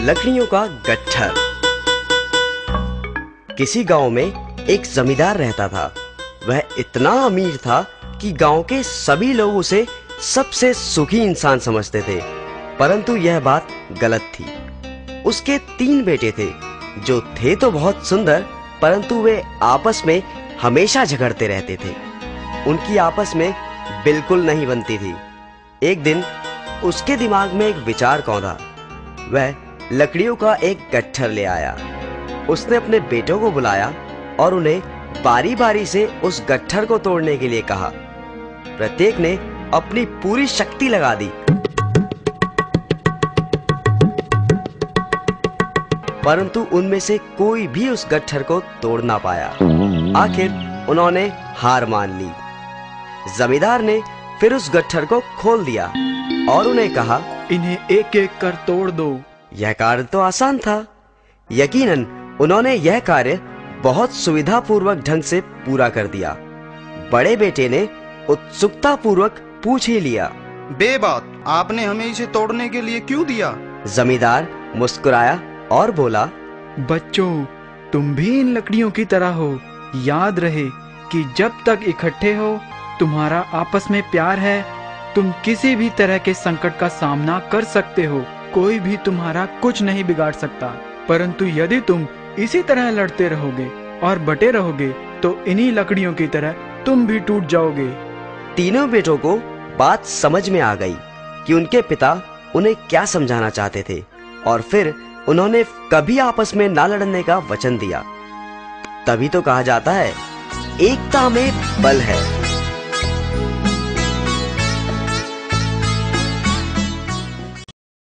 लकड़ियों का गट्ठर। किसी गांव में एक जमींदार रहता था। वह इतना अमीर था कि गांव के सभी लोग उसे सबसे सुखी इंसान समझते थे, परंतु यह बात गलत थी। उसके 3 बेटे थे जो थे तो बहुत सुंदर, परंतु वे आपस में हमेशा झगड़ते रहते थे। उनकी आपस में बिल्कुल नहीं बनती थी। एक दिन उसके दिमाग में एक विचार कौंधा। वह लकड़ियों का एक गट्ठर ले आया। उसने अपने बेटों को बुलाया और उन्हें बारी बारी से उस गट्ठर को तोड़ने के लिए कहा। प्रत्येक ने अपनी पूरी शक्ति लगा दी, परंतु उनमें से कोई भी उस गट्ठर को तोड़ ना पाया। आखिर उन्होंने हार मान ली। जमींदार ने फिर उस गट्ठर को खोल दिया और उन्हें कहा, इन्हें एक एक कर तोड़ दो। यह कार्य तो आसान था। यकीनन उन्होंने यह कार्य बहुत सुविधापूर्वक ढंग से पूरा कर दिया। बड़े बेटे ने उत्सुकता पूर्वक पूछ ही लिया, बेबात, आपने हमें इसे तोड़ने के लिए क्यों दिया? जमींदार मुस्कुराया और बोला, बच्चों, तुम भी इन लकड़ियों की तरह हो। याद रहे कि जब तक इकट्ठे हो, तुम्हारा आपस में प्यार है, तुम किसी भी तरह के संकट का सामना कर सकते हो। कोई भी तुम्हारा कुछ नहीं बिगाड़ सकता। परंतु यदि तुम इसी तरह लड़ते रहोगे और बटे रहोगे तो इन्हीं लकड़ियों की तरह तुम भी टूट जाओगे। तीनों बेटों को बात समझ में आ गई कि उनके पिता उन्हें क्या समझाना चाहते थे, और फिर उन्होंने कभी आपस में ना लड़ने का वचन दिया। तभी तो कहा जाता है, एकता में बल है।